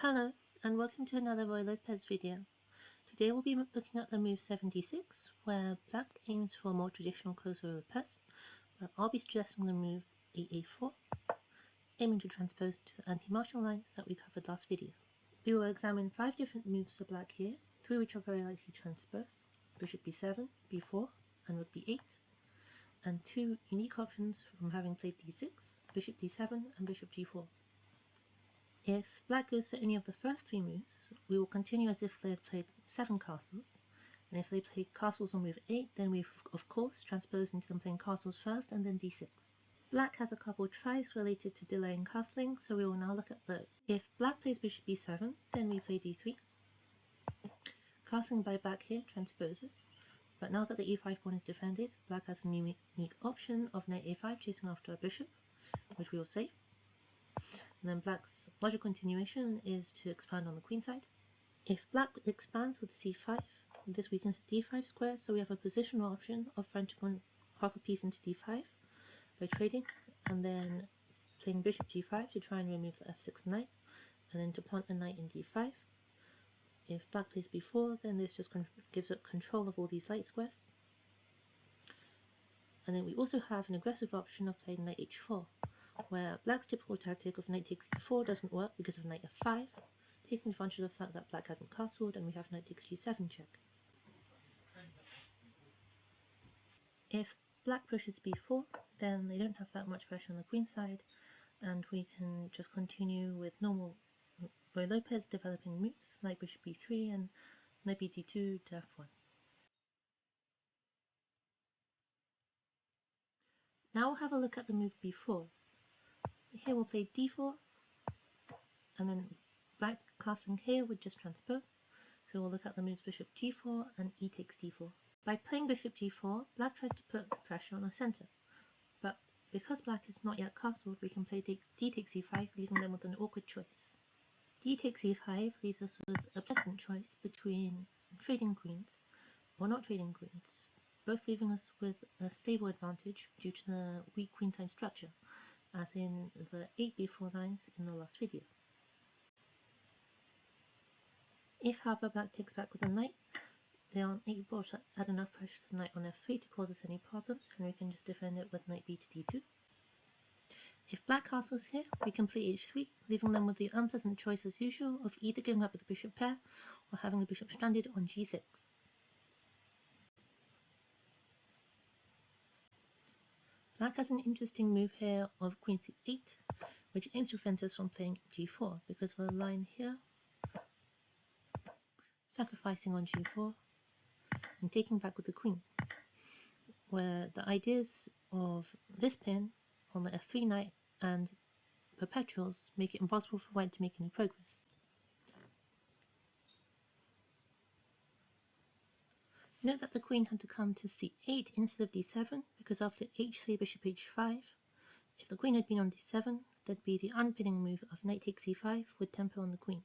Hello, and welcome to another Ruy Lopez video. Today we'll be looking at the move 76, where black aims for a more traditional close Ruy Lopez, but I'll be suggesting the move 8A4, aiming to transpose to the anti-martial lines that we covered last video. We will examine 5 different moves for black here, 3 which are very likely to transpose, bishop b7, b4, and rook b8, and 2 unique options from having played d6, bishop d7, and bishop g4. If black goes for any of the first 3 moves, we will continue as if they had played 7 castles, and if they played castles on move 8, then we of course transpose into them playing castles first and then d6. Black has a couple of tries related to delaying castling, so we will now look at those. If black plays bishop b7, then we play d3. Castling by black here transposes, but now that the e5 pawn is defended, black has a unique option of knight a5 chasing after a bishop, which we will save. And then black's logical continuation is to expand on the queen side. If black expands with c5, this weakens the d5 square, so we have a positional option of trying to hop a piece into d5 by trading, and then playing bishop g5 to try and remove the f6 knight, and then to plant the knight in d5. If black plays b4, then this just gives up control of all these light squares. And then we also have an aggressive option of playing knight h4, where black's typical tactic of knight takes e4 doesn't work because of knight f5, taking advantage of the fact that black hasn't castled and we have knight takes g7 check. If black pushes b4, then they don't have that much pressure on the queen side, and we can just continue with normal Ruy Lopez developing moves like bishop b3 and knight bd2 to f1. Now we'll have a look at the move b4. Here we'll play d4, and then black castling here would just transpose, so we'll look at the moves bishop g4 and e takes d4. By playing bishop g4, black tries to put pressure on the center, but because black is not yet castled, we can play d takes e5, leaving them with an awkward choice. D takes e5 leaves us with a pleasant choice between trading queens or not trading queens, both leaving us with a stable advantage due to the weak queen-side structure, as in the 8b4 lines in the last video. If, however, black takes back with a knight, they aren't able to add enough pressure to the knight on f3 to cause us any problems, and we can just defend it with knight b to d2. If black castles here, we can play h3, leaving them with the unpleasant choice as usual of either giving up with the bishop pair or having the bishop stranded on g6. Black has an interesting move here of queen c8, which aims to prevent us from playing g4 because of a line here, sacrificing on g4 and taking back with the queen, where the ideas of this pin on the f3 knight and perpetuals make it impossible for white to make any progress. Note that the queen had to come to c8 instead of d7, because after h3 bishop h5, if the queen had been on d7, there'd be the unpinning move of knight takes e5 with tempo on the queen.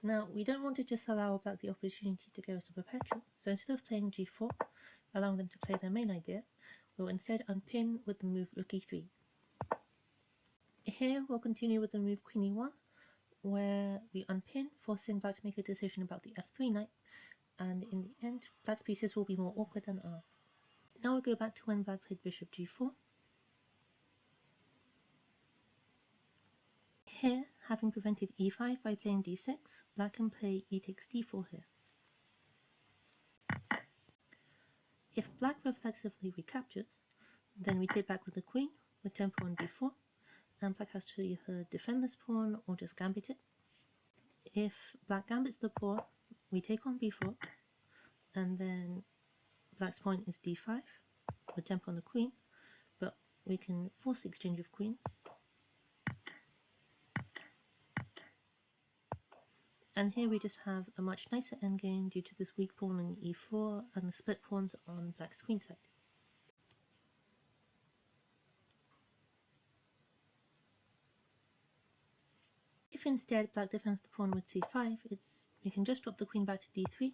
Now, we don't want to just allow black the opportunity to give us a perpetual, so instead of playing g4, allowing them to play their main idea, we'll instead unpin with the move rook e3. Here we'll continue with the move queen e1, where we unpin, forcing black to make a decision about the f3 knight, and in the end, black's pieces will be more awkward than ours. Now we'll go back to when black played bishop g4. Here, having prevented e5 by playing d6, black can play e takes d4 here. If black reflexively recaptures, then we take back with the queen, with tempo on b4, and black has to either defend this pawn or just gambit it. If black gambits the pawn, we take on b4, and then black's pawn is d5, with tempo on the queen, but we can force the exchange of queens. And here we just have a much nicer endgame due to this weak pawn on e4 and the split pawns on black's queen side. If instead black defends the pawn with c5, we can just drop the queen back to d3,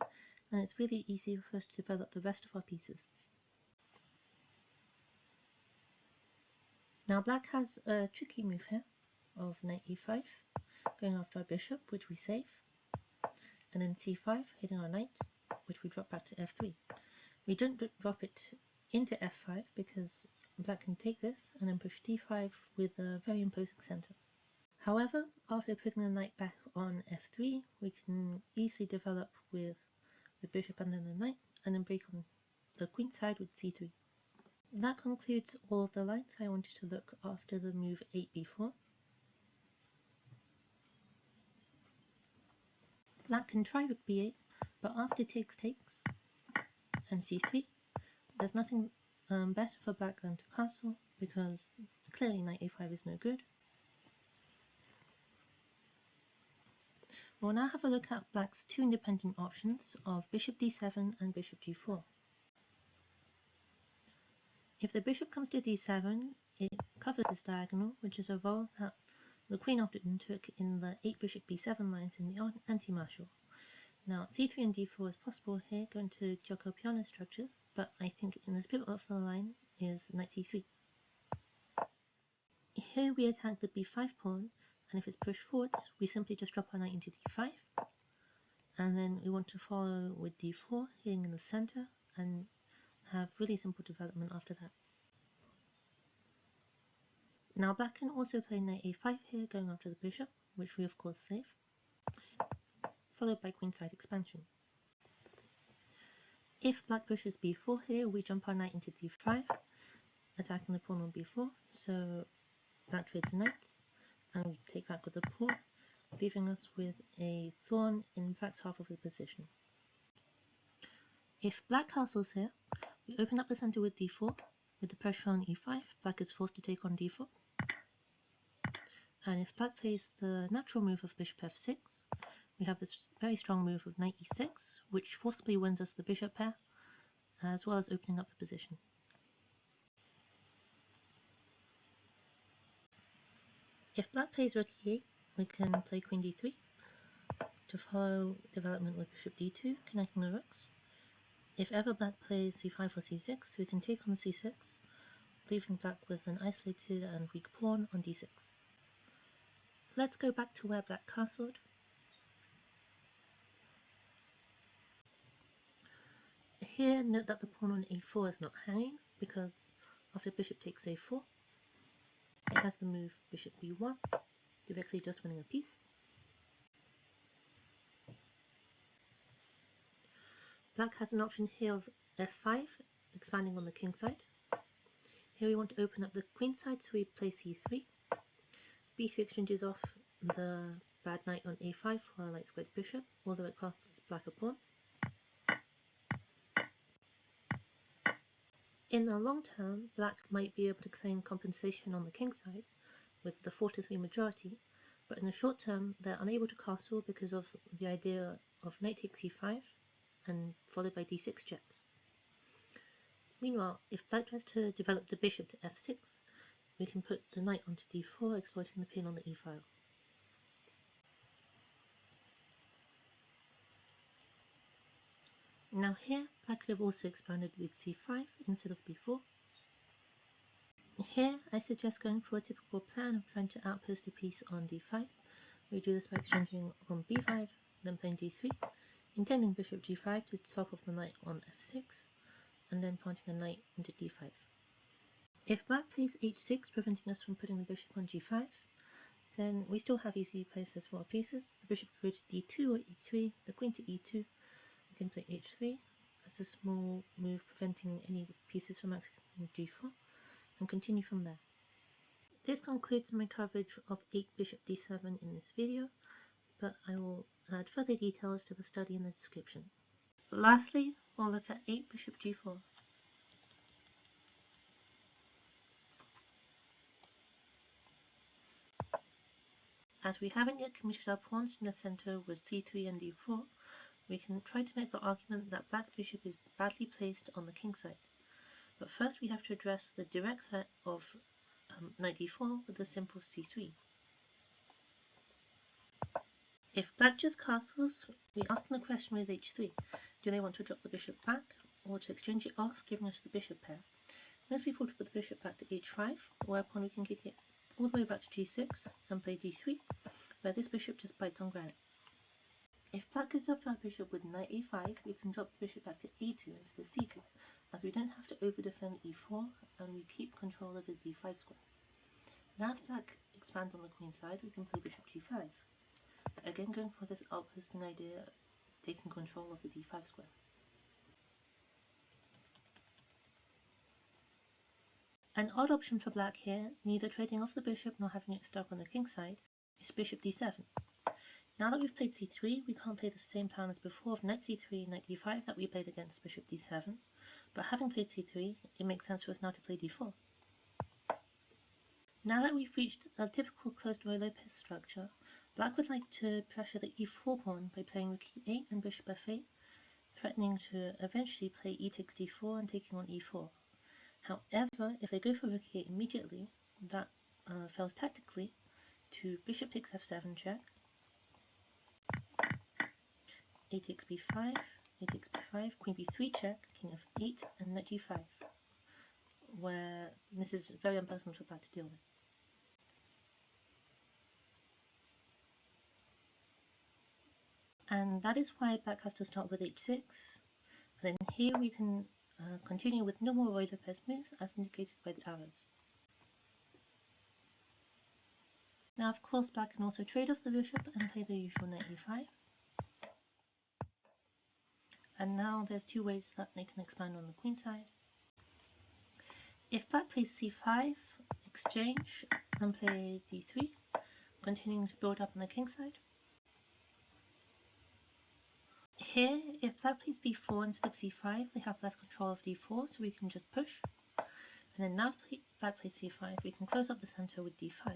and it's really easy for us to develop the rest of our pieces. Now black has a tricky move here of knight e5, going after our bishop, which we save, and then c5, hitting our knight, which we drop back to f3. We don't drop it into f5 because black can take this and then push d5 with a very imposing center. However, after putting the knight back on f3, we can easily develop with the bishop and then the knight, and then break on the queen side with c3. That concludes all of the lines I wanted to look after the move 8b4. Black can try rook b8, but after takes and c3, there's nothing better for black than to castle, because clearly knight a5 is no good. We'll now have a look at black's two independent options of bishop d7 and bishop g4. If the bishop comes to d7, it covers this diagonal, which is a role that the queen often took in the 8 bishop b7 lines in the anti-martial. Now c3 and d4 is possible here, going to Jacobiana structures, but I think in this pivot of the line is knight c3. Here we attack the b5 pawn, and if it's pushed forwards, we simply just drop our knight into d5, and then we want to follow with d4, hitting in the center, and have really simple development after that. Now black can also play knight a5 here, going after the bishop, which we of course save, followed by queenside expansion. If black pushes b4 here, we jump our knight into d5, attacking the pawn on b4, so that trades knights, and we take back with the pawn, leaving us with a thorn in black's half of the position. If black castles here, we open up the center with d4. With the pressure on e5, black is forced to take on d4. And if black plays the natural move of bishop f6, we have this very strong move of knight e6, which forcibly wins us the bishop pair, as well as opening up the position. If black plays rook e8, we can play queen d3 to follow development with bishop d2, connecting the rooks. If ever black plays c5 or c6, we can take on c6, leaving black with an isolated and weak pawn on d6. Let's go back to where black castled. Here, note that the pawn on a4 is not hanging, because after bishop takes a4, it has the move bishop b1, directly just winning a piece. Black has an option here of f5, expanding on the king side. Here we want to open up the queen side, so we play c3. b3 exchanges off the bad knight on a5 for a light squared bishop, although it costs black a pawn. In the long term, black might be able to claim compensation on the king side with the 4-3 majority, but in the short term they're unable to castle because of the idea of knight takes e5 and followed by d6 check. Meanwhile, if black tries to develop the bishop to f6, we can put the knight onto d4, exploiting the pin on the e-file. Now here, black could have also expanded with c5 instead of b4. Here, I suggest going for a typical plan of trying to outpost a piece on d5. We do this by exchanging on b5, then playing d3, intending bishop g5 to stop off the knight on f6, and then planting a knight into d5. If black plays h6, preventing us from putting the bishop on g5, then we still have easy places for our pieces. The bishop could go to d2 or e3, the queen to e2, we can play h3 as a small move preventing any pieces from accessing g4, and continue from there. This concludes my coverage of 8 bishop d7 in this video, but I will add further details to the study in the description. Lastly, we'll look at 8 bishop g4. As we haven't yet committed our pawns in the center with c3 and d4, we can try to make the argument that black's bishop is badly placed on the king side. But first we have to address the direct threat of knight d4 with the simple c3. If black just castles, we ask them the question with h3. Do they want to drop the bishop back, or to exchange it off, giving us the bishop pair? Most people put the bishop back to h5, whereupon we can kick it all the way back to g6 and play d3, where this bishop just bites on granite. If black goes after our bishop with knight a5, we can drop the bishop back to a2 instead of c2, as we don't have to over-defend e4 and we keep control of the d5 square. Now if black expands on the queen side, we can play bishop g5, again going for this outposting idea, taking control of the d5 square. An odd option for black here, neither trading off the bishop nor having it stuck on the king side, is bishop d7. Now that we've played c3, we can't play the same plan as before of knight c3, knight d5 that we played against bishop d7, but having played c3, it makes sense for us now to play d4. Now that we've reached a typical closed Ruy Lopez structure, black would like to pressure the e4 pawn by playing rook e8 and bishop f8, threatening to eventually play e takes d4 and taking on e4. However, if they go for rook e8 immediately, that fails tactically to bishop takes f7 check, a takes b5, a takes b5, queen b3 check, king f8, and knight g5, where this is very unpleasant for black to deal with. And that is why black has to start with h6, and then here we can continue with no more Ruy Lopez moves as indicated by the arrows. Now of course black can also trade off the bishop and play the usual knight e5. And now there's two ways that they can expand on the queen side. If black plays c5, exchange, and play d3, continuing to build up on the king side. Here, if black plays b4 instead of c5, they have less control of d4, so we can just push. And then now if black plays c5, we can close up the center with d5,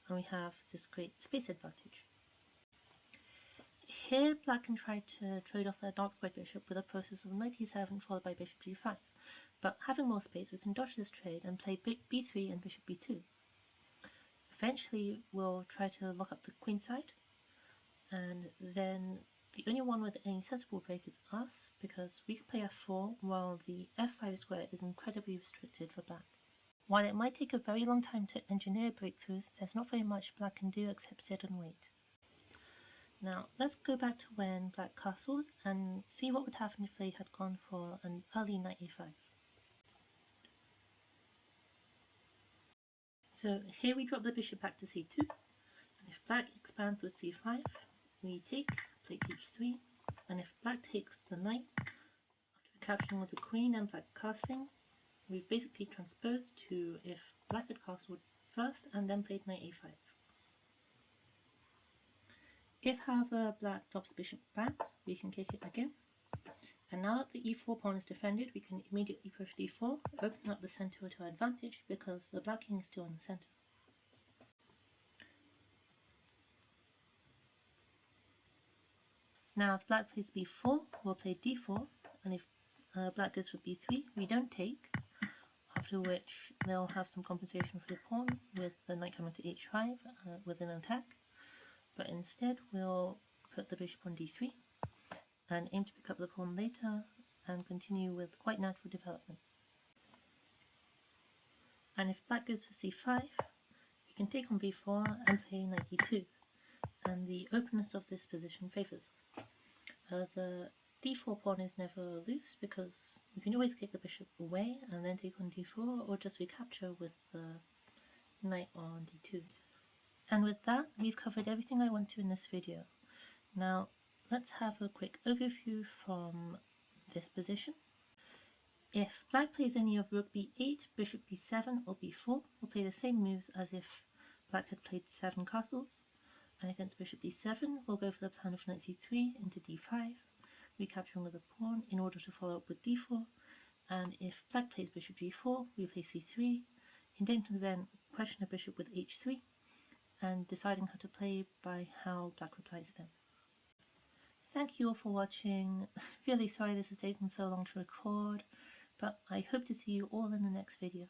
and we have this great space advantage. Here, black can try to trade off their dark square bishop with a process of knight e7 followed by bishop g5, but having more space, we can dodge this trade and play b3 and bishop b2. Eventually, we'll try to lock up the queen side, and then the only one with any sensible break is us, because we can play f4 while the f5 square is incredibly restricted for black. While it might take a very long time to engineer breakthroughs, there's not very much black can do except sit and wait. Now, let's go back to when black castled and see what would happen if they had gone for an early knight a5. So here we drop the bishop back to c2, and if black expands with c5, we take, play h3, and if black takes the knight, after capturing with the queen and black castling, we've basically transposed to if black had castled first and then played knight a5. If, however, black drops bishop back, we can kick it again. And now that the e4 pawn is defended, we can immediately push d4, opening up the center to our advantage because the black king is still in the center. Now if black plays b4, we'll play d4, and if black goes for b3, we don't take, after which they'll have some compensation for the pawn with the knight coming to h5 with an attack. But instead we'll put the bishop on d3 and aim to pick up the pawn later and continue with quite natural development. And if black goes for c5, we can take on b4 and play knight d2, and the openness of this position favours us. The d4 pawn is never loose because you can always kick the bishop away and then take on d4, or just recapture with the knight on d2. And with that, we've covered everything I want to in this video. Now, let's have a quick overview from this position. If black plays any of rook b8, bishop b7, or b4, we'll play the same moves as if black had played 7 castles. And against bishop b7, we'll go for the plan of knight c3 into d5, recapturing with a pawn in order to follow up with d4. And if black plays bishop g4, we play c3, intending to then question a bishop with h3, and deciding how to play by how black replies them. Thank you all for watching. Really sorry this has taken so long to record, but I hope to see you all in the next video.